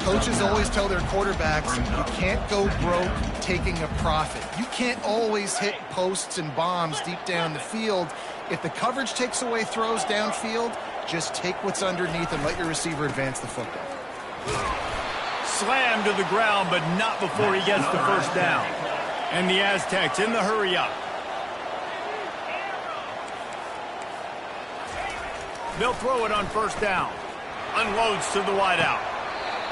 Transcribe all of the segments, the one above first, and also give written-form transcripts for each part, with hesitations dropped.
Coaches always tell their quarterbacks, you can't go broke taking a profit. You can't always hit posts and bombs deep down the field. If the coverage takes away throws downfield, just take what's underneath and let your receiver advance the football. Slammed to the ground, but not before he gets the first down. And the Aztecs in the hurry up. They'll throw it on first down. Unloads to the wideout.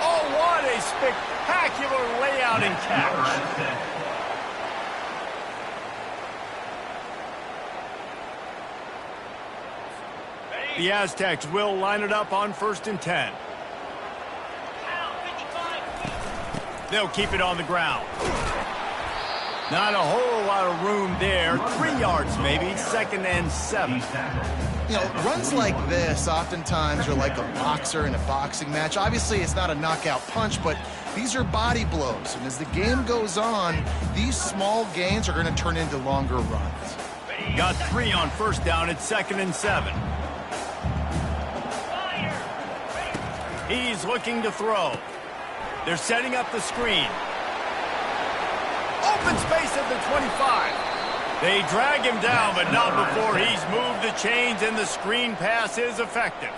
Oh, what a spectacular layout and catch. The Aztecs will line it up on 1st and 10. They'll keep it on the ground. Not a whole lot of room there. 3 yards maybe, 2nd and 7. You know, runs like this oftentimes are like a boxer in a boxing match. Obviously, it's not a knockout punch, but these are body blows. And as the game goes on, these small gains are going to turn into longer runs. Got 3 on 1st down at 2nd and 7. He's looking to throw. They're setting up the screen. Open space at the 25. They drag him down, but not before he's moved the chains and the screen pass is effective.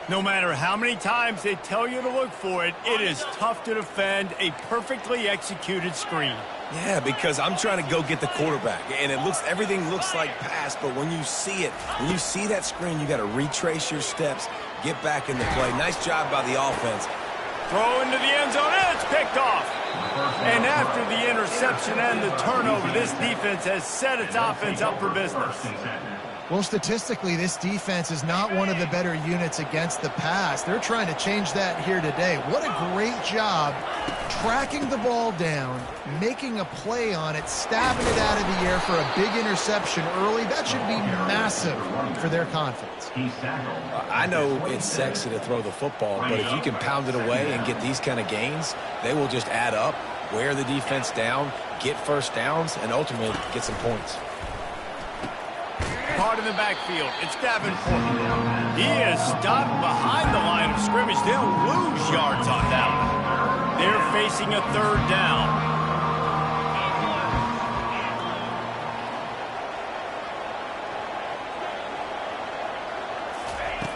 No matter how many times they tell you to look for it, it is tough to defend a perfectly executed screen. Yeah, because I'm trying to go get the quarterback, and everything looks like pass, but when you see it, when you see that screen, you got to retrace your steps, get back in the play. Nice job by the offense. Throw into the end zone, and it's picked off. And after the interception and the turnover, this defense has set its offense up for business. Well, statistically, this defense is not one of the better units against the pass. They're trying to change that here today. What a great job tracking the ball down, making a play on it, stabbing it out of the air for a big interception early. That should be massive for their confidence. I know it's sexy to throw the football, but if you can pound it away and get these kind of gains, they will just add up, wear the defense down, get first downs, and ultimately get some points. Caught in the backfield. It's Davenport. He is stopped behind the line of scrimmage. They'll lose yards on that one. They're facing a 3rd down.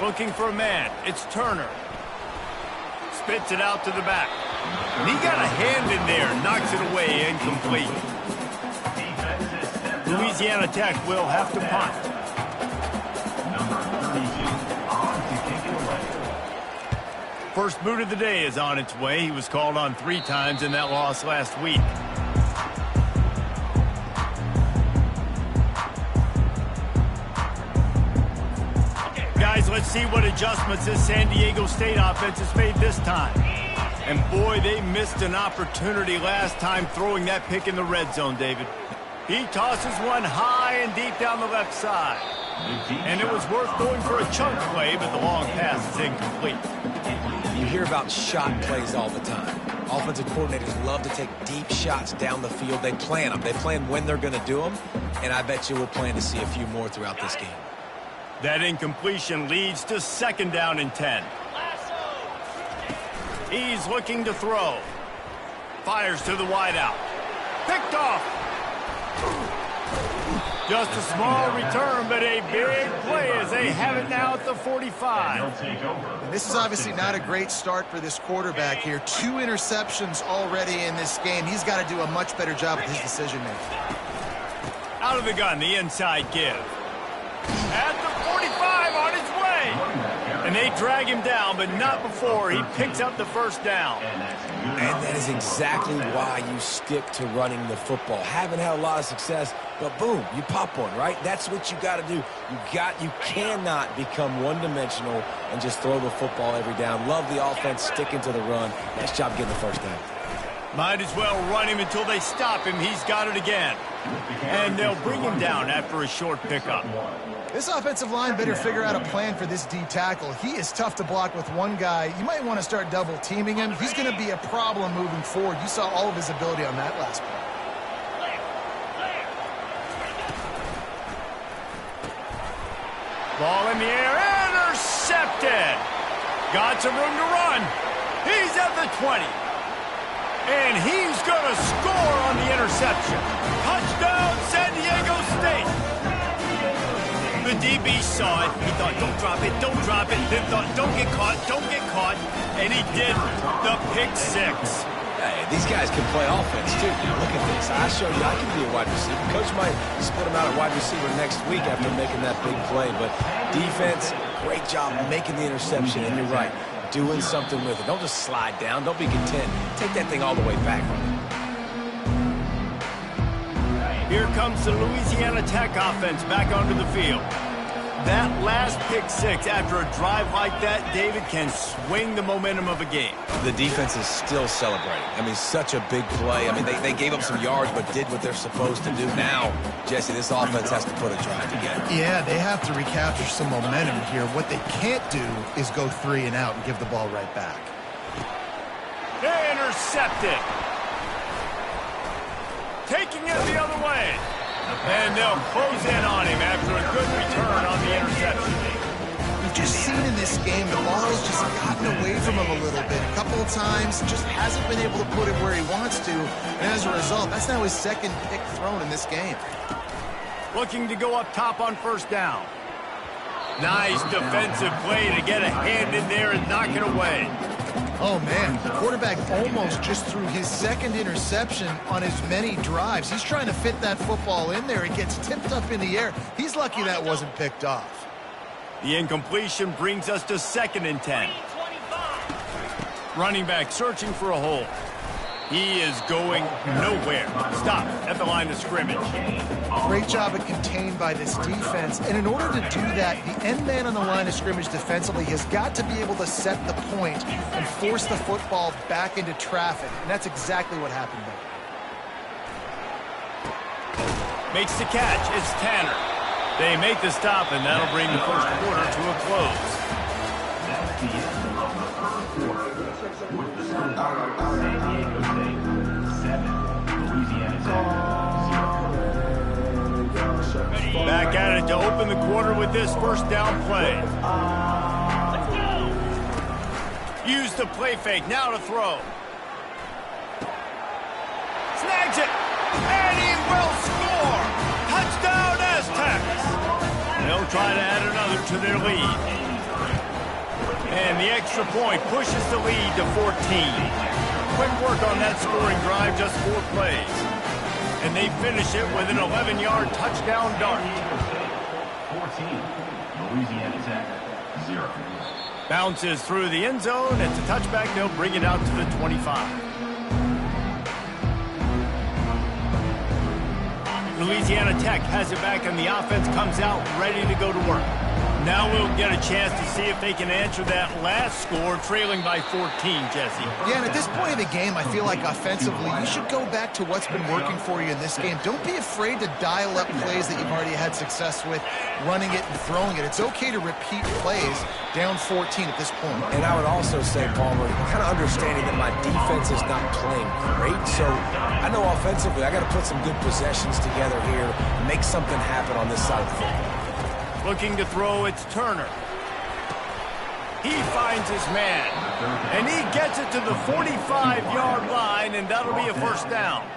Looking for a man. It's Turner. Spits it out to the back. And he got a hand in there. Knocks it away. Incomplete. Louisiana Tech will have to punt. First boot of the day is on its way. He was called on 3 times in that loss last week. Guys, let's see what adjustments this San Diego State offense has made this time. And boy, they missed an opportunity last time throwing that pick in the red zone, David. He tosses one high and deep down the left side. And it was worth going for a chunk play, but the long pass is incomplete. You hear about shot plays all the time. Offensive coordinators love to take deep shots down the field. They plan them. They plan when they're going to do them, and I bet you we'll plan to see a few more throughout this game. That incompletion leads to 2nd down and 10. He's looking to throw. Fires to the wideout. Picked off. Just a small return, but a big play as they have it now at the 45. And this is obviously not a great start for this quarterback here. 2 interceptions already in this game. He's got to do a much better job with his decision-making. Out of the gun, the inside give. At the 45 on his way. And they drag him down, but not before he picks up the first down. And that is exactly why you stick to running the football. Haven't had a lot of success, but boom, you pop one, right? That's what you got to do. You cannot become one-dimensional and just throw the football every down. Love the offense sticking to the run. Nice job getting the first down. Might as well run him until they stop him. He's got it again. And they'll bring him down after a short pickup. This offensive line better figure out a plan for this D tackle. He is tough to block with one guy. You might want to start double teaming him. He's going to be a problem moving forward. You saw all of his ability on that last play. Ball in the air, intercepted. 2 yards Got some room to run. He's at the 20. And he's going to score on the interception. Touchdown, San Diego State. The DB saw it. He thought, don't drop it, don't drop it. Then thought, don't get caught, don't get caught. And he did the pick six. Hey, these guys can play offense, too. Now, look at this. I showed you I can be a wide receiver. Coach might split him out at wide receiver next week after making that big play. But defense, great job making the interception. And you're right, doing something with it. Don't just slide down. Don't be content. Take that thing all the way back. Here comes the Louisiana Tech offense back onto the field. That last pick six after a drive like that, David, can swing the momentum of a game. The defense is still celebrating. I mean, such a big play. I mean, they gave up some yards but did what they're supposed to do. Now, Jesse, this offense has to put a drive together. Yeah, they have to recapture some momentum here. What they can't do is go 3 and out and give the ball right back. Intercepted. Taking it the other way. And they'll close in on him after a good return on the interception. We've just seen in this game the ball has just gotten away from him a little bit. A couple of times, just hasn't been able to put it where he wants to. And as a result, that's now his second pick thrown in this game. Looking to go up top on first down. Nice defensive play to get a hand in there and knock it away. Oh, man, the quarterback almost just threw his second interception on as many drives. He's trying to fit that football in there. It gets tipped up in the air. He's lucky that wasn't picked off. The incompletion brings us to 2nd and 10. Running back searching for a hole. He is going nowhere. Stop at the line of scrimmage. Great job at contained by this defense. And in order to do that, the end man on the line of scrimmage defensively has got to be able to set the point and force the football back into traffic. And that's exactly what happened there. Makes the catch. It's Tanner. They make the stop, and that'll bring the first quarter to a close. Back at it to open the quarter with this first down play. Use the play fake, now to throw. Snags it, and he will score. Touchdown Aztecs. They'll try to add another to their lead. And the extra point pushes the lead to 14. Quick work on that scoring drive, just 4 plays. And they finish it with an 11-yard touchdown dart. 14, Louisiana Tech, 0. Bounces through the end zone. It's a touchback. They'll bring it out to the 25. Louisiana Tech has it back, and the offense comes out ready to go to work. Now we'll get a chance to see if they can answer that last score, trailing by 14, Jesse. Yeah, and at this point of the game, I feel like offensively, you should go back to what's been working for you in this game. Don't be afraid to dial up plays that you've already had success with, running it and throwing it. It's okay to repeat plays down 14 at this point. And I would also say, Palmer, kind of understanding that my defense is not playing great, so I know offensively I got to put some good possessions together here, make something happen on this side of the football. Looking to throw, it's Turner. He finds his man, and he gets it to the 45-yard line, and that'll be a first down.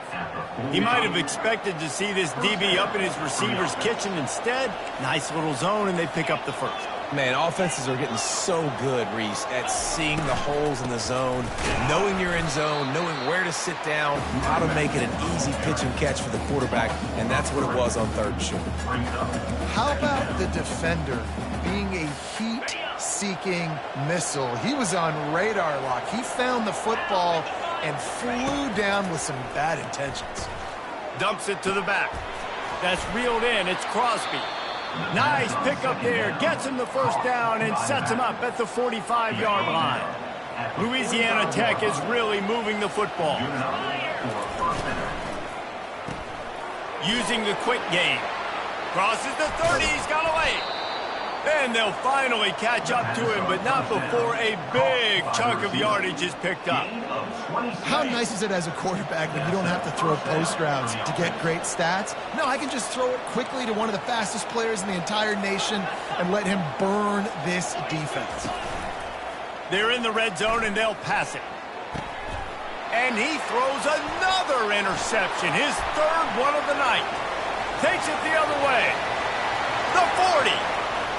He might have expected to see this DB up in his receiver's kitchen. Instead, nice little zone, and they pick up the first. Man, offenses are getting so good, Reese, at seeing the holes in the zone, knowing you're in zone, knowing where to sit down, how to make it an easy pitch and catch for the quarterback, and that's what it was on 3rd and short. How about the defender being a heat-seeking missile? He was on radar lock. He found the football and flew down with some bad intentions. Dumps it to the back. That's reeled in. It's Crosby. Nice pickup there. Gets him the first down and sets him up at the 45-yard line. Louisiana Tech is really moving the football. Using the quick game. Crosses the 30. He's got away. And they'll finally catch up to him, but not before a big chunk of yardage is picked up. How nice is it as a quarterback when you don't have to throw post routes to get great stats? No, I can just throw it quickly to one of the fastest players in the entire nation and let him burn this defense. They're in the red zone, and they'll pass it. And he throws another interception, his third one of the night. Takes it the other way. The 40.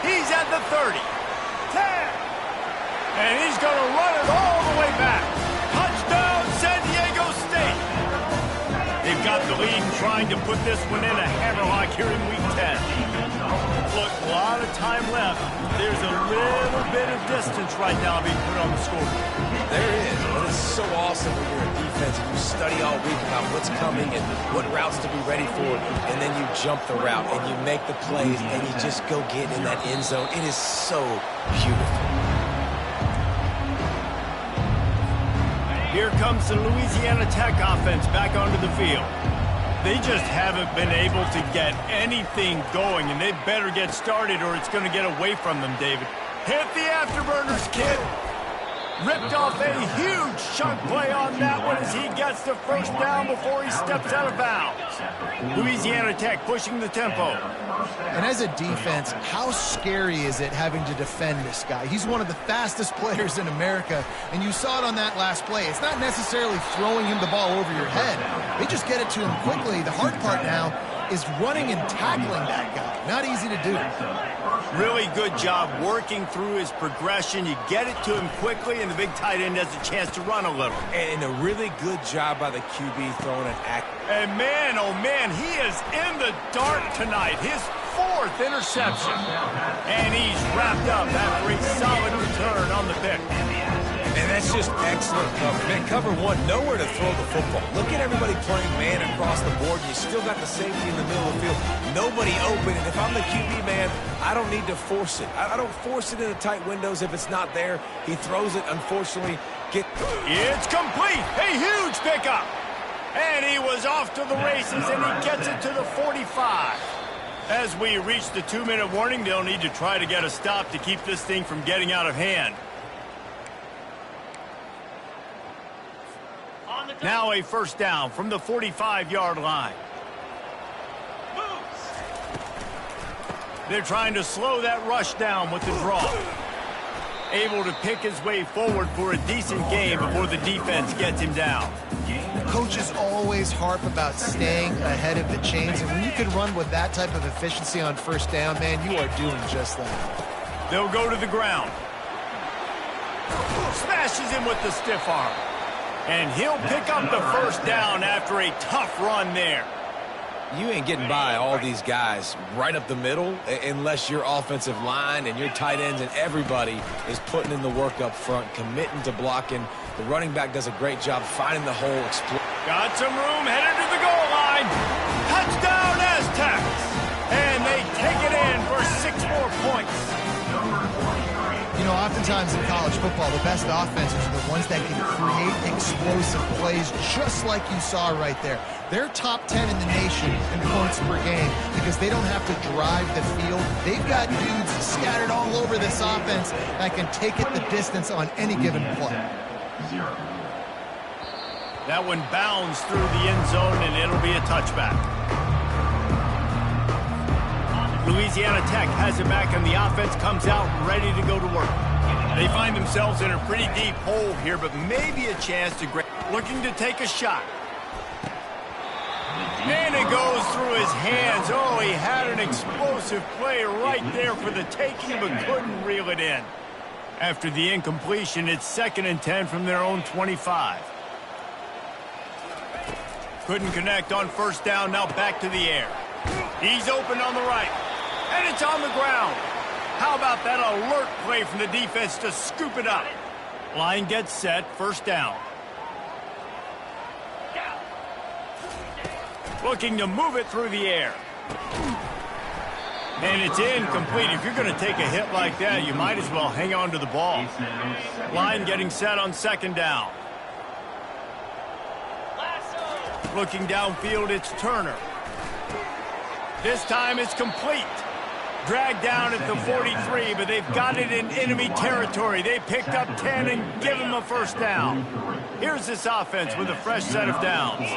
He's at the 30. 10. And he's going to run it all the way back. Touchdown, San Diego State. They've got the lead and trying to put this one in a hammerlock here in Week 10. Look, a lot of time left. There's a little bit of distance right now being put on the scoreboard. There is, but it's so awesome when you're a defense and you study all week about what's coming and what routes to be ready for, and then you jump the route and you make the plays and you just go get in that end zone. It is so beautiful. Here comes the Louisiana Tech offense back onto the field. They just haven't been able to get anything going, and they better get started or it's going to get away from them, David. Hit the afterburners, kid. Ripped off a huge chunk play on that one as he gets the first down before he steps out of bounds. Louisiana Tech pushing the tempo. And as a defense, how scary is it having to defend this guy? He's one of the fastest players in America, and you saw it on that last play. It's not necessarily throwing him the ball over your head. They just get it to him quickly. The hard part now is running and tackling that guy. Not easy to do. Really good job working through his progression. You get it to him quickly, and the big tight end has a chance to run a little. And a really good job by the QB throwing an act. And man, oh man, he is in the dark tonight. His fourth interception. And he's wrapped up after a solid return on the pick. And that's just excellent cover. Man, cover one, nowhere to throw the football. Look at everybody playing man across the board. You still got the safety in the middle of the field. Nobody open. And if I'm the QB, man, I don't need to force it. I don't force it into tight windows if it's not there. He throws it, unfortunately. It's complete. A huge pickup. And he was off to the races, and he gets it to the 45. As we reach the 2-minute warning, they'll need to try to get a stop to keep this thing from getting out of hand. Now a first down from the 45-yard line. They're trying to slow that rush down with the draw. Able to pick his way forward for a decent gain before the defense gets him down. Coaches always harp about staying ahead of the chains, and when you can run with that type of efficiency on first down, man, you are doing just that. They'll go to the ground. Smashes him with the stiff arm. And he'll pick up the first down after a tough run there. You ain't getting by all these guys right up the middle unless your offensive line and your tight ends and everybody is putting in the work up front, committing to blocking. The running back does a great job finding the hole. Got some room, headed to the goal line. Touchdown, Aztecs. And they take it in for 6 more points. You know, oftentimes in college football, the best offenses are the ones that can create explosive plays just like you saw right there. They're top 10 in the nation in points per game because they don't have to drive the field. They've got dudes scattered all over this offense that can take it the distance on any given play. That one bounds through the end zone, and it'll be a touchback. Louisiana Tech has it back, and the offense comes out ready to go to work. They find themselves in a pretty deep hole here, but maybe a chance to grab. Looking to take a shot. And it goes through his hands. Oh, he had an explosive play right there for the taking, but couldn't reel it in. After the incompletion, it's 2nd and 10 from their own 25. Couldn't connect on first down, now back to the air. He's open on the right. And it's on the ground. How about that alert play from the defense to scoop it up? Line gets set, first down. Looking to move it through the air. And it's incomplete. If you're going to take a hit like that, you might as well hang on to the ball. Line getting set on 2nd down. Looking downfield, it's Turner. This time it's complete. Dragged down at the 43, but they've got it in enemy territory. They picked up 10 and give him a first down. Here's this offense with a fresh set of downs.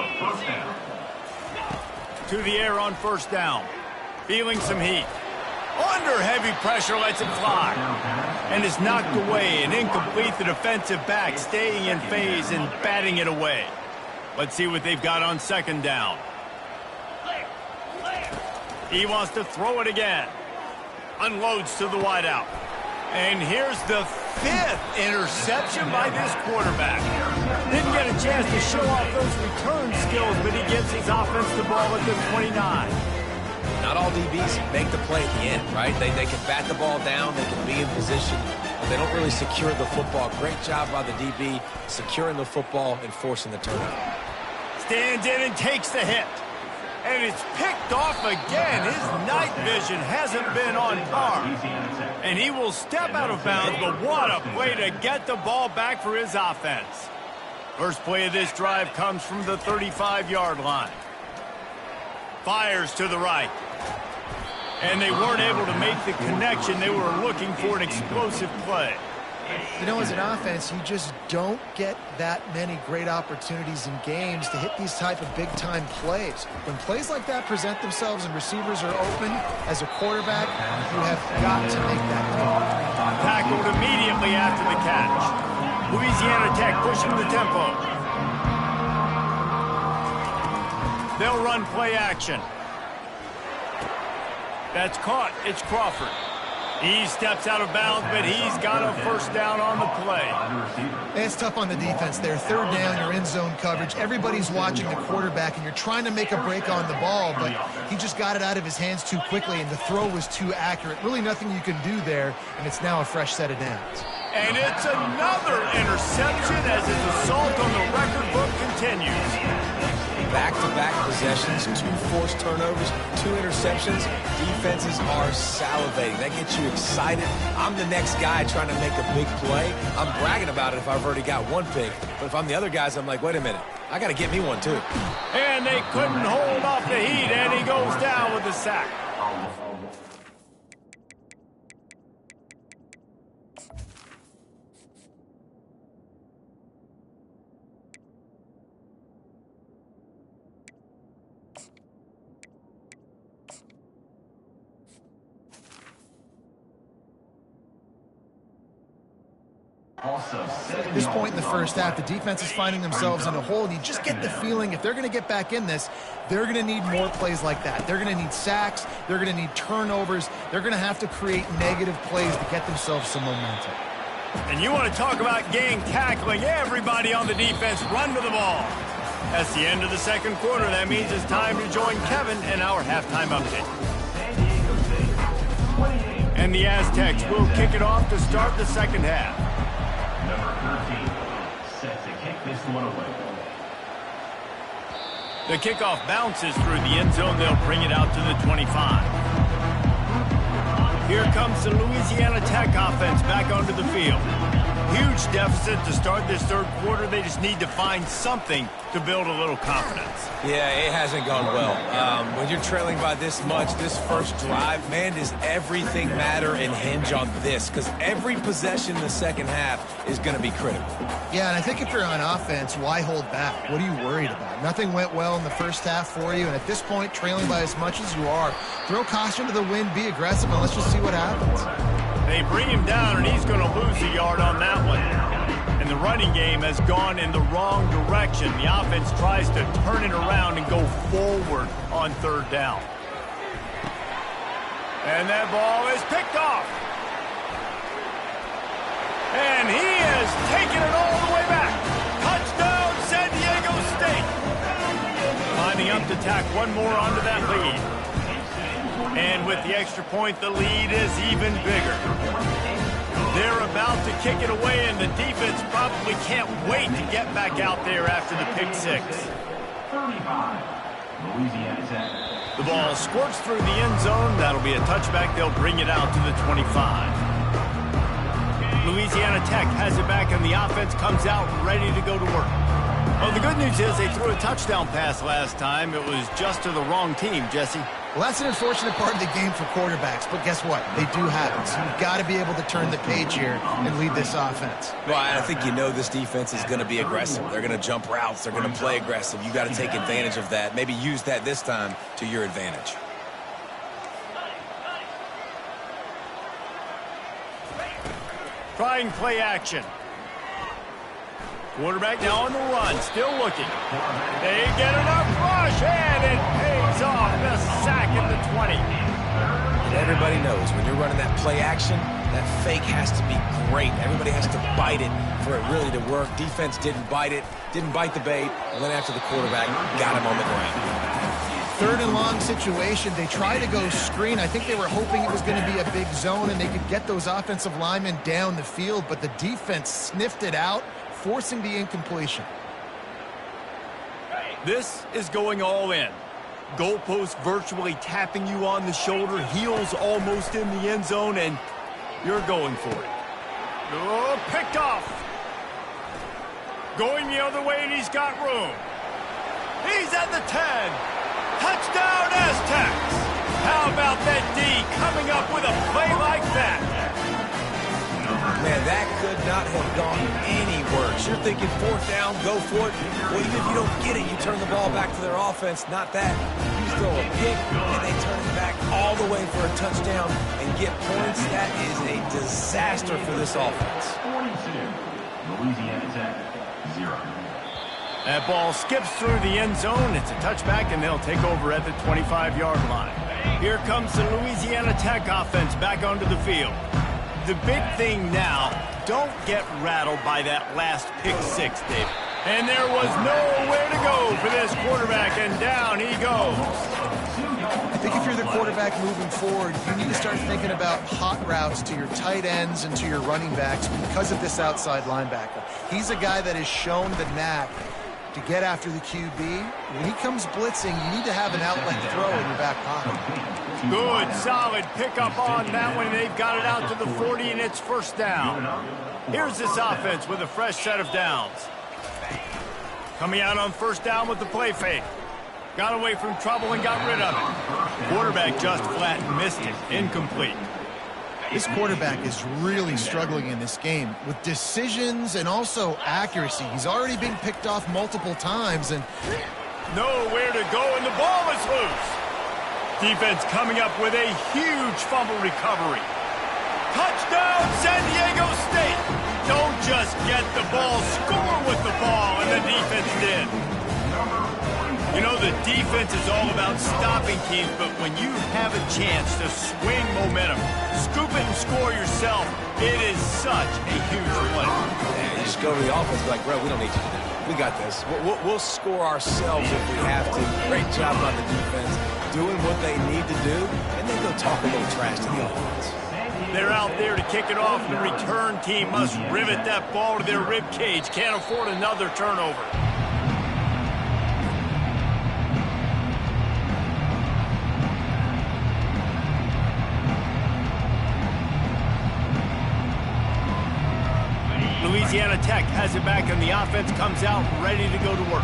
To the air on first down. Feeling some heat. Under heavy pressure, lets it fly. And is knocked away and incomplete. The defensive back staying in phase and batting it away. Let's see what they've got on second down. He wants to throw it again. Unloads to the wideout. And here's the 5th interception by this quarterback. Didn't get a chance to show off those return skills, but he gives his offense the ball at the 29. Not all DBs make the play at the end, right? They can bat the ball down, they can be in position, but they don't really secure the football. Great job by the DB securing the football and forcing the turnover. Stands in and takes the hit. And it's picked off again. His night vision hasn't been on par. And he will step out of bounds, but what a play to get the ball back for his offense. First play of this drive comes from the 35-yard line. Fires to the right. And they weren't able to make the connection. They were looking for an explosive play. You know, as an offense, you just don't get that many great opportunities in games to hit these type of big-time plays. When plays like that present themselves and receivers are open, as a quarterback, you have got to make that call. Tackled immediately after the catch. Louisiana Tech pushing the tempo. They'll run play action. That's caught. It's Crawford. He steps out of bounds, but he's got a first down on the play. It's tough on the defense there. Third down, you're in zone coverage. Everybody's watching the quarterback, and you're trying to make a break on the ball, but he just got it out of his hands too quickly, and the throw was too accurate. Really nothing you can do there, and it's now a fresh set of downs. And it's another interception as his assault on the record book continues. Back-to-back possessions, 2 forced turnovers, 2 interceptions. Defenses are salivating. That gets you excited. I'm the next guy trying to make a big play. I'm bragging about it if I've already got 1 pick. But if I'm the other guys, I'm like, wait a minute. I got to get me one, too. And they couldn't hold off the heat, and he goes down with the sack. At this point in the first half, the defense is finding themselves in a hole, and you just get the feeling if they're going to get back in this, they're going to need more plays like that. They're going to need sacks. They're going to need turnovers. They're going to have to create negative plays to get themselves some momentum. And you want to talk about gang tackling. Everybody on the defense run to the ball. That's the end of the second quarter. That means it's time to join Kevin in our halftime update. And the Aztecs will kick it off to start the second half. Number 13, set to kick this one away. The kickoff bounces through the end zone. They'll bring it out to the 25. Here comes the Louisiana Tech offense back onto the field. Huge deficit to start this third quarter. They just need to find something to build a little confidence. Yeah, it hasn't gone well. When you're trailing by this much, this first drive, man, does everything matter and hinge on this? Because every possession in the second half is going to be critical. Yeah, and I think if you're on offense, why hold back? What are you worried about? Nothing went well in the first half for you, and at this point, trailing by as much as you are, throw caution to the wind, be aggressive, and let's just see what happens. They bring him down, and he's going to lose a yard on that one. And the running game has gone in the wrong direction. The offense tries to turn it around and go forward on third down. And that ball is picked off. And he is taking it all the way back. Touchdown, San Diego State. Lining up to tack one more onto that lead. And with the extra point, the lead is even bigger. They're about to kick it away, and the defense probably can't wait to get back out there after the pick six. 35, Louisiana Tech. The ball squirts through the end zone. That'll be a touchback. They'll bring it out to the 25. Louisiana Tech has it back, and the offense comes out ready to go to work. Well, the good news is they threw a touchdown pass last time. It was just to the wrong team, Jesse. Well, that's an unfortunate part of the game for quarterbacks, but guess what? They do have it. So you've got to be able to turn the page here and lead this offense. Well, I think you know this defense is going to be aggressive. They're going to jump routes. They're going to play aggressive. You got to take advantage of that. Maybe use that this time to your advantage. trying play action. Quarterback now on the run, still looking. They get enough rush, and it pays off. The sack at the 20. And everybody knows when you're running that play action, that fake has to be great. Everybody has to bite it for it really to work. Defense didn't bite it, didn't bite the bait, went after the quarterback, got him on the ground. 3rd and long situation. They try to go screen. I think they were hoping it was going to be a big zone and they could get those offensive linemen down the field, but the defense sniffed it out, forcing the incompletion. This is going all in. Goalpost virtually tapping you on the shoulder, heels almost in the end zone, and you're going for it. Oh, picked off. Going the other way, and he's got room. He's at the 10. Touchdown, Aztecs! How about that D coming up with a play like that? Man, that could not have gone any worse. You're thinking 4th down, go for it. Well, even if you don't get it, you turn the ball back to their offense. Not that. You throw a pick, and they turn it back all the way for a touchdown and get points. That is a disaster for this offense. 42, Louisiana Tech, 0. That ball skips through the end zone. It's a touchback, and they'll take over at the 25-yard line. Here comes the Louisiana Tech offense back onto the field. The big thing now, don't get rattled by that last pick 6, David. And there was nowhere to go for this quarterback, and down he goes. I think if you're the quarterback moving forward, you need to start thinking about hot routes to your tight ends and to your running backs because of this outside linebacker. He's a guy that has shown the knack to get after the QB. When he comes blitzing, you need to have an outlet throw in your back pocket. Good, solid pickup on that one. They've got it out to the 40, and it's 1st down. Here's this offense with a fresh set of downs. Coming out on 1st down with the play fake. Got away from trouble and got rid of it. Quarterback just flat missed it. Incomplete. This quarterback is really struggling in this game with decisions and also accuracy. He's already been picked off multiple times and nowhere to go, and the ball is loose. Defense coming up with a huge fumble recovery. Touchdown, San Diego State. Don't just get the ball, score with the ball, and the defense did. You know, the defense is all about stopping teams, but when you have a chance to swing momentum, scoop it and score yourself, it is such a huge play. Yeah, you just go to the offense like, bro, we don't need you to do it. We got this. We'll score ourselves if we have to. Great job on the defense, doing what they need to do, and then go talk a little trash to the offense. They're out there to kick it off. The return team must rivet that ball to their rib cage. Can't afford another turnover. Louisiana Tech has it back, and the offense comes out ready to go to work.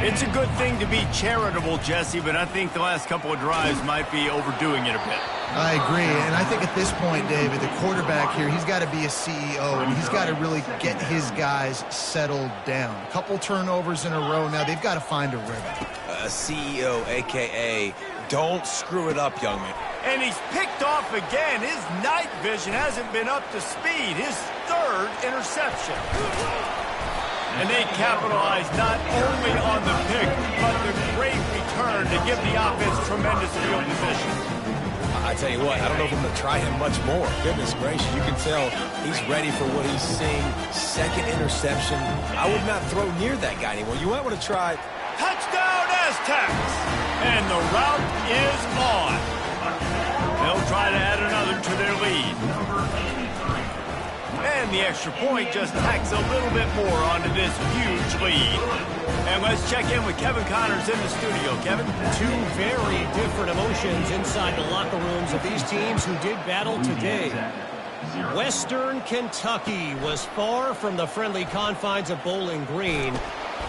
It's a good thing to be charitable, Jesse, but I think the last couple of drives might be overdoing it a bit. I agree, and I think at this point, David, the quarterback here, he's got to be a CEO, and he's got to really get his guys settled down. A couple turnovers in a row now. They've got to find a rhythm. A CEO, a.k.a. don't screw it up, young man. And he's picked off again. His night vision hasn't been up to speed. His 3rd interception. And they capitalize not only on the pick, but the great return to give the offense tremendous field position. I tell you what, I don't know if I'm going to try him much more. Goodness gracious, you can tell he's ready for what he's seeing. 2nd interception. I would not throw near that guy anymore. You might want to try. Touchdown, Aztecs! And the route is on. They'll try to add another to their lead. And the extra point just tacks a little bit more onto this huge lead. And let's check in with Kevin Connors in the studio. Kevin? Two very different emotions inside the locker rooms of these teams who did battle today. Western Kentucky was far from the friendly confines of Bowling Green,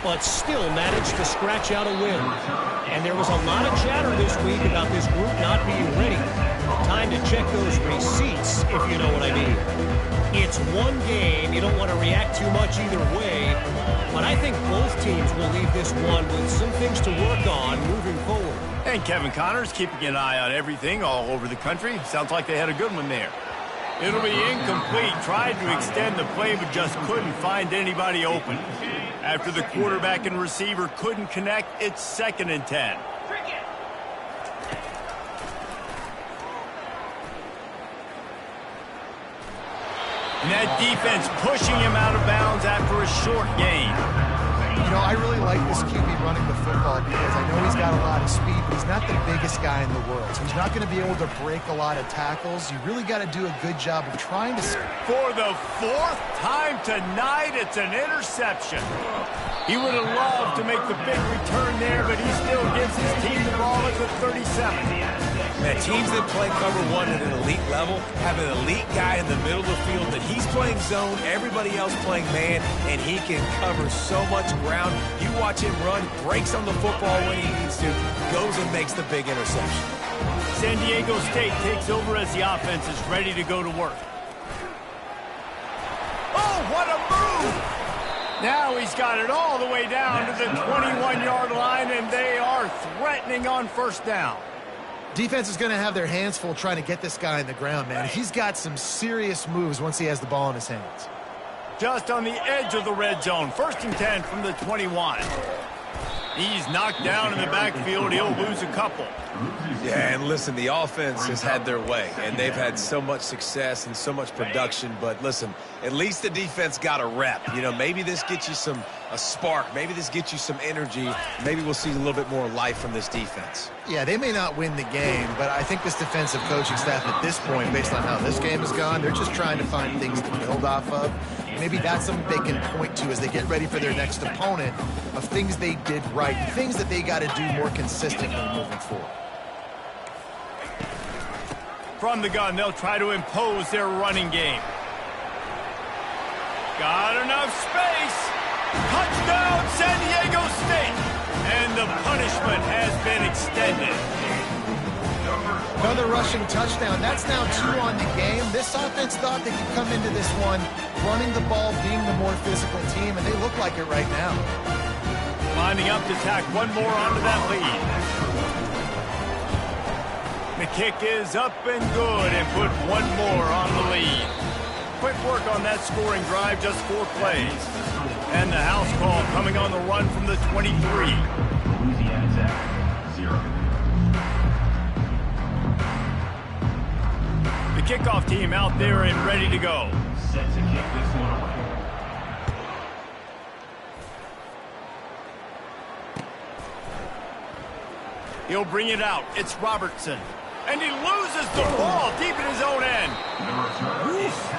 but still managed to scratch out a win. And there was a lot of chatter this week about this group not being ready. Time to check those receipts, if you know what I mean. It's one game. You don't want to react too much either way. But I think both teams will leave this one with some things to work on moving forward. And Kevin Connors keeping an eye on everything all over the country. Sounds like they had a good one there. It'll be incomplete. Tried to extend the play, but just couldn't find anybody open. After the quarterback and receiver couldn't connect, it's 2nd and 10. And that defense pushing him out of bounds after a short gain. You know, I really like this QB running the football because I know he's got a lot of speed, but he's not the biggest guy in the world. So he's not going to be able to break a lot of tackles. You really got to do a good job of trying to... For the 4th time tonight, it's an interception. He would have loved to make the big return there, but he still gives his team the ball at the 37. Man, teams that play cover 1 at an elite level have an elite guy in the middle of the field that he's playing zone, everybody else playing man, and he can cover so much ground. You watch him run, breaks on the football when he needs to, goes and makes the big interception. San Diego State takes over as the offense is ready to go to work. Oh, what a move! Now he's got it all the way down to the 21-yard line, and they are threatening on 1st down. Defense is going to have their hands full trying to get this guy in the ground, man. He's got some serious moves once he has the ball in his hands. Just on the edge of the red zone. 1st and 10 from the 21. He's knocked down in the backfield. He'll lose a couple. Yeah, and listen, the offense has had their way, and they've had so much success and so much production. But listen, at least the defense got a rep. You know, maybe this gets you a spark. Maybe this gets you some energy. Maybe we'll see a little bit more life from this defense. Yeah, they may not win the game, but I think this defensive coaching staff at this point, based on how this game has gone, they're just trying to find things to build off of. Maybe that's something they can point to as they get ready for their next opponent of things they did right, things that they got to do more consistently moving forward. From the gun, they'll try to impose their running game. Got enough space. Touchdown, San Diego State. And the punishment has been extended. Another rushing touchdown. That's now 2 on the game. This offense thought they could come into this one running the ball, being the more physical team, and they look like it right now. Lining up to tack one more onto that lead. The kick is up and good and put one more on the lead. Quick work on that scoring drive, just 4 plays. And the house call coming on the run from the 23. Louisiana Tech, 0. The kickoff team out there and ready to go. Set to kick this one away. He'll bring it out. It's Robertson. And he loses the ball deep in his own end.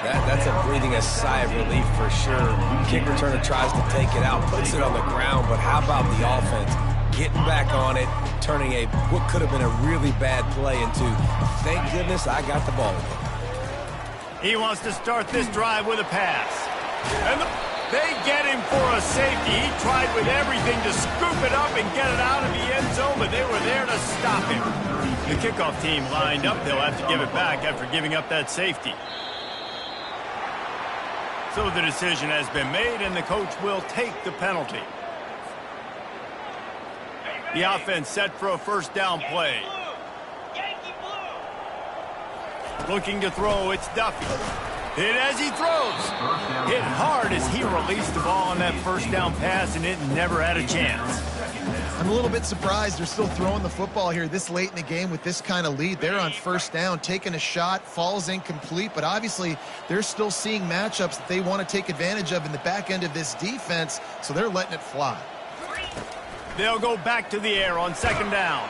That's a breathing a sigh of relief for sure. Kick returner tries to take it out, puts it on the ground, but how about the offense getting back on it, turning what could have been a really bad play into, thank goodness I got the ball again. He wants to start this drive with a pass. And they get him for a safety. He tried with everything to scoop it up and get it out of the end zone, but they were there to stop him. The kickoff team lined up. They'll have to give it back after giving up that safety. So the decision has been made, and the coach will take the penalty. The offense set for a 1st down play. Looking to throw, it's Duffy. Hit as he throws. Hit hard as he released the ball on that 1st down pass, and it never had a chance. I'm a little bit surprised they're still throwing the football here this late in the game with this kind of lead. They're on 1st down, taking a shot, falls incomplete, but obviously they're still seeing matchups that they want to take advantage of in the back end of this defense, so they're letting it fly. They'll go back to the air on 2nd down.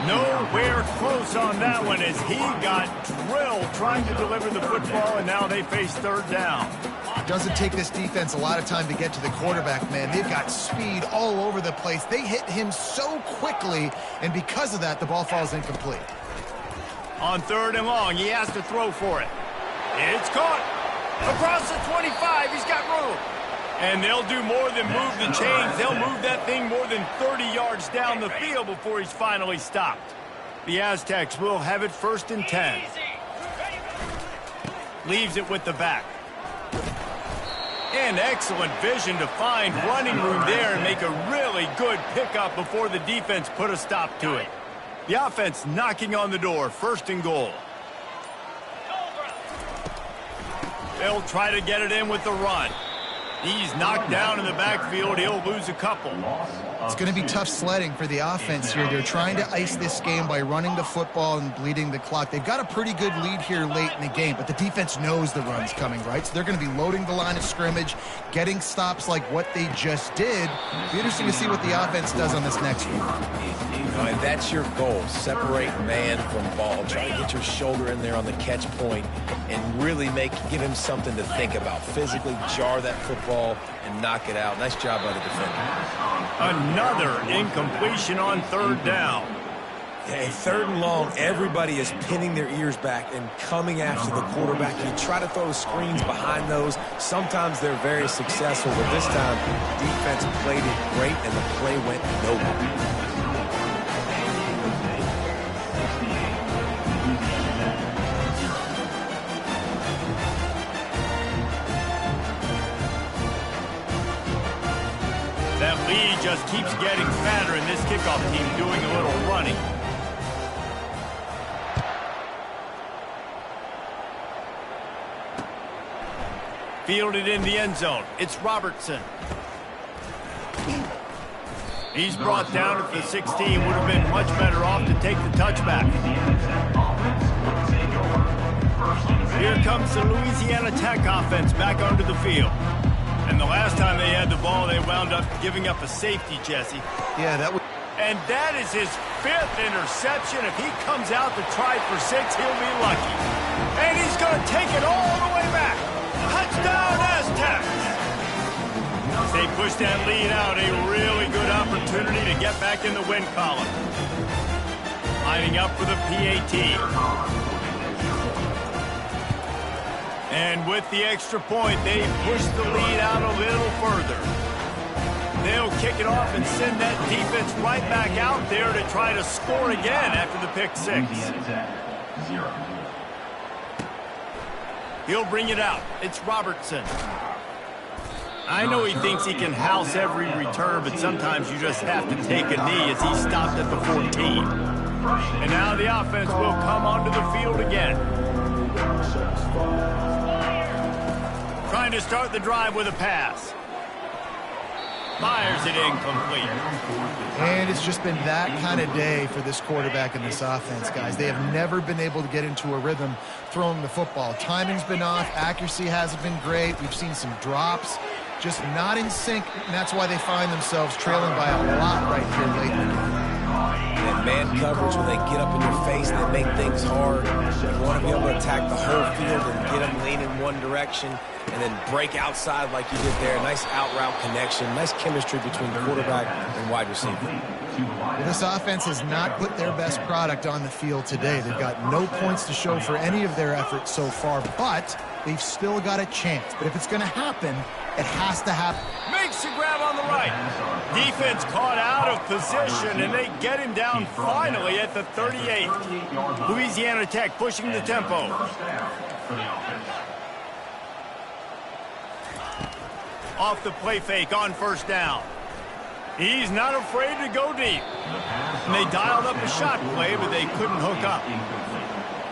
Nowhere close on that one as he got drilled trying to deliver the football, and now they face 3rd down. It doesn't take this defense a lot of time to get to the quarterback, man. They've got speed all over the place. They hit him so quickly, and because of that, the ball falls incomplete. On 3rd and long, he has to throw for it. It's caught. Across the 25, he's got room. And they'll do more than move the chains. They'll move that thing more than 30 yards down the field before he's finally stopped. The Aztecs will have it 1st and 10. Leaves it with the back. And excellent vision to find running room there and make a really good pickup before the defense put a stop to it. The offense knocking on the door, 1st and goal. They'll try to get it in with the run. He's knocked down in the backfield. He'll lose a couple. It's going to be tough sledding for the offense here. They're trying to ice this game by running the football and bleeding the clock. They've got a pretty good lead here late in the game, but the defense knows the run's coming, right? So they're going to be loading the line of scrimmage, getting stops like what they just did. It'll be interesting to see what the offense does on this next one. And that's your goal. Separate man from ball. Try to get your shoulder in there on the catch point and really give him something to think about. Physically jar that football and knock it out. Nice job by the defender. Another incompletion on third down. Hey, third and long, everybody is pinning their ears back and coming after the quarterback. You try to throw screens behind those. Sometimes they're very successful, but this time, defense played it great and the play went nowhere. That lead just keeps getting fatter, and this kickoff team doing a little running. Fielded in the end zone. It's Robertson. He's brought down at the 16. Would have been much better off to take the touchback. Here comes the Louisiana Tech offense back onto the field. And the last time they had the ball, they wound up giving up a safety, Jesse. Yeah, that would... And that is his 5th interception. If he comes out to try for 6, he'll be lucky. And he's going to take it all the way back. Touchdown, Aztecs! As they push that lead out, a really good opportunity to get back in the win column. Lining up for the PAT. And with the extra point, they push the lead out a little further. They'll kick it off and send that defense right back out there to try to score again after the pick 6. He'll bring it out. It's Robertson. I know he thinks he can house every return, but sometimes you just have to take a knee as he stopped at the 14. And now the offense will come onto the field again. Trying to start the drive with a pass. Fires it incomplete. And it's just been that kind of day for this quarterback and this offense, guys. They have never been able to get into a rhythm throwing the football. Timing's been off. Accuracy hasn't been great. We've seen some drops. Just not in sync, and that's why they find themselves trailing by a lot right here late in the game. And man coverage, when they get up in your face, they make things hard. You want to be able to attack the whole field and get them lean in one direction and then break outside like you did there. Nice out-route connection. Nice chemistry between quarterback and wide receiver. Well, this offense has not put their best product on the field today. They've got no points to show for any of their efforts so far, but they've still got a chance. But if it's going to happen, it has to happen. Makes the grab on the right. Defense caught out of position, and they get him down finally at the 38. Louisiana Tech pushing the tempo. Off the play fake on first down. He's not afraid to go deep. And they dialed up a shot play, but they couldn't hook up.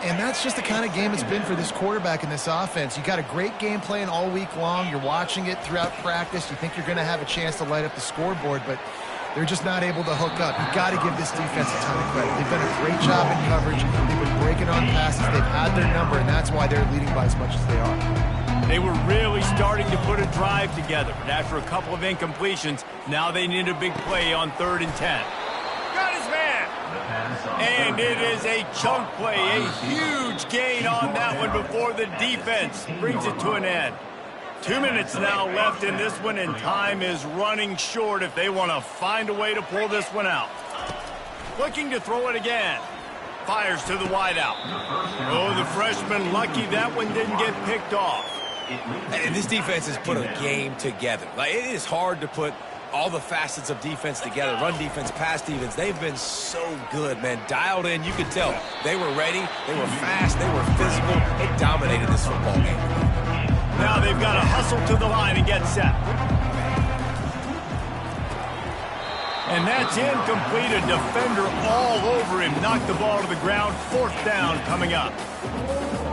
And that's just the kind of game it's been for this quarterback and this offense. You got a great game plan all week long. You're watching it throughout practice. You think you're going to have a chance to light up the scoreboard, but they're just not able to hook up. You've got to give this defense a ton of credit. They've done a great job in coverage. They've been breaking on passes. They've had their number, and that's why they're leading by as much as they are. They were really starting to put a drive together, but after a couple of incompletions, now they need a big play on 3rd and 10. Got his man! And it is a chunk play, a huge gain on that one before the defense brings it to an end. 2 minutes now left in this one, and time is running short if they want to find a way to pull this one out. Looking to throw it again. Fires to the wideout. Oh, the freshman lucky that one didn't get picked off. And this defense has put a game together. Like, it is hard to put all the facets of defense together. Run defense, pass defense. They've been so good, man. Dialed in. You could tell they were ready. They were fast. They were physical. They dominated this football game. Now they've got to hustle to the line and get set. And that's incomplete. A defender all over him. Knocked the ball to the ground. 4th down coming up.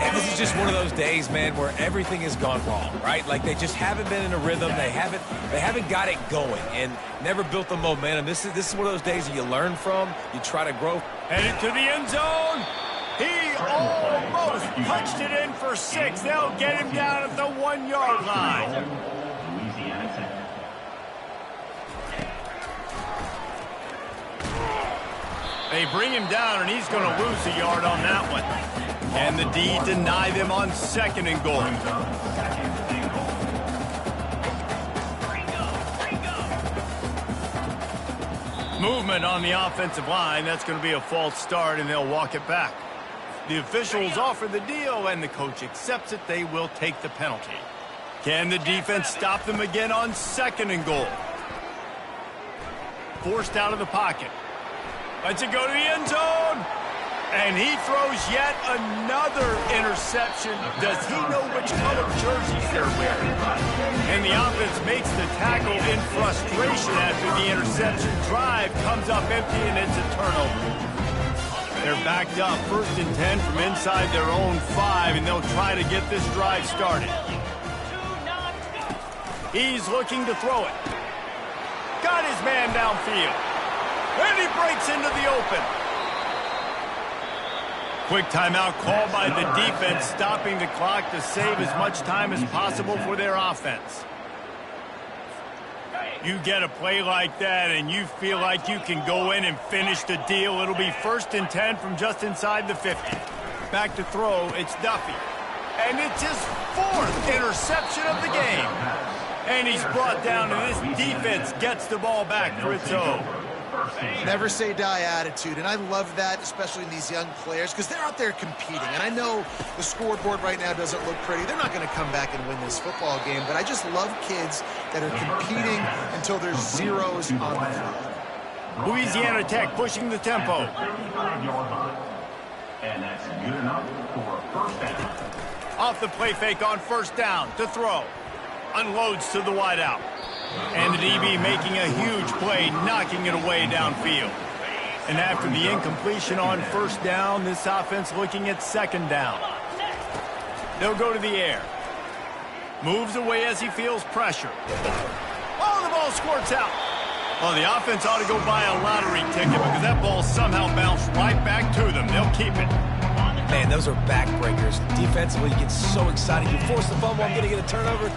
And this is just one of those days, man, where everything has gone wrong, right? Like they just haven't been in a rhythm. They haven't got it going and never built the momentum. This is one of those days that you learn from, you try to grow. Headed to the end zone. He almost punched it in for 6. They'll get him down at the 1-yard line. Louisiana Tech. They bring him down, and he's going to lose a yard on that one. And the D deny them on 2nd and goal. Movement on the offensive line. That's going to be a false start, and they'll walk it back. The officials offer the deal, and the coach accepts it. They will take the penalty. Can the defense stop them again on 2nd and goal? Forced out of the pocket. Lets it go to the end zone. And he throws yet another interception. Does he know which color jerseys they're wearing? And the offense makes the tackle in frustration after the interception. Drive comes up empty, and it's a turnover. They're backed up 1st and 10 from inside their own 5, and they'll try to get this drive started. He's looking to throw it. Got his man downfield. And he breaks into the open. Quick timeout called by the defense, stopping the clock to save as much time as possible for their offense. You get a play like that and you feel like you can go in and finish the deal. It'll be 1st and 10 from just inside the 50. Back to throw, it's Duffy. And it's his 4th interception of the game. And he's brought down, and this defense gets the ball back for its own. Never say die attitude, and I love that, especially in these young players, because they're out there competing. And I know the scoreboard right now doesn't look pretty. They're not going to come back and win this football game, but I just love kids that are competing until there's zeros on the field. Louisiana Tech pushing the tempo. And that's good enough for 1st down. Off the play fake on 1st down to throw. Unloads to the wideout. And the DB making a huge play, knocking it away downfield. And after the incompletion on 1st down, this offense looking at 2nd down. They'll go to the air. Moves away as he feels pressure. Oh, the ball squirts out. Well, the offense ought to go buy a lottery ticket because that ball somehow bounced right back to them. They'll keep it. Man, those are backbreakers. Defensively, you get so excited. You force the fumble, I'm going to get a turnover.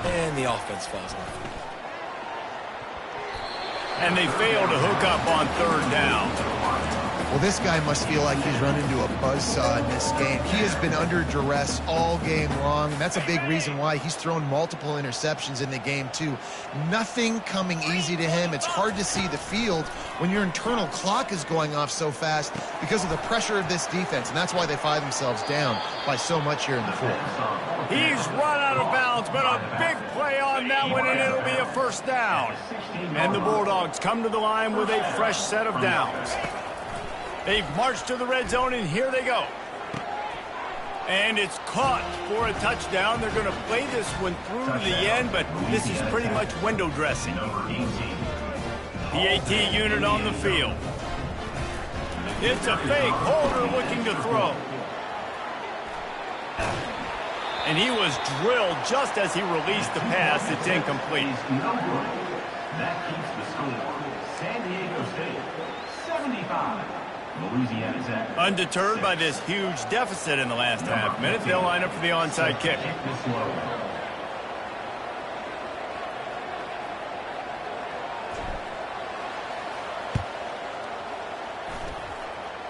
And the offense falls off. And they fail to hook up on 3rd down. Well, this guy must feel like he's run into a buzzsaw in this game. He has been under duress all game long, and that's a big reason why he's thrown multiple interceptions in the game, too. Nothing coming easy to him. It's hard to see the field when your internal clock is going off so fast because of the pressure of this defense, and that's why they find themselves down by so much here in the 4th. He's run out of bounds, but a big play on that one, and it'll be a 1st down. And the Bulldogs come to the line with a fresh set of downs. They've marched to the red zone, and here they go. And it's caught for a touchdown. They're going to play this one through to the end, but this is pretty much window dressing. The AT unit on the field. It's a fake. Holder looking to throw. And he was drilled just as he released the pass. It's incomplete. That keeps the score. San Diego State, 75. Louisiana Tech. Undeterred by this huge deficit in the last half minute, they'll line up for the onside kick.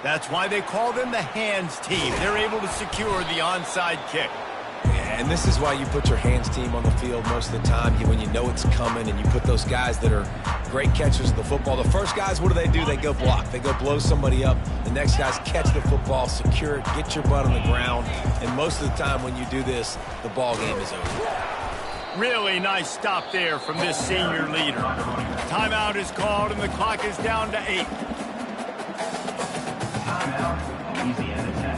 That's why they call them the hands team. They're able to secure the onside kick. And this is why you put your hands team on the field most of the time when you know it's coming, and you put those guys that are great catchers of the football. The first guys, what do? They go block. They go blow somebody up. The next guys catch the football, secure it, get your butt on the ground. And most of the time when you do this, the ball game is over. Really nice stop there from this senior leader. Timeout is called, and the clock is down to 8. Timeout, Louisiana Tech.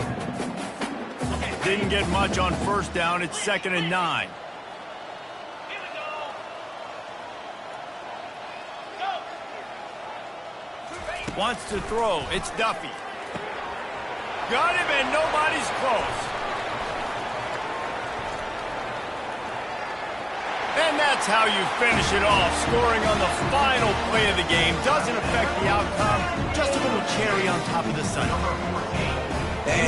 Didn't get much on 1st down. It's 2nd and 9. Wants to throw. It's Duffy. Got him, and nobody's close. And that's how you finish it off. Scoring on the final play of the game doesn't affect the outcome. Just a little cherry on top of the sundae. And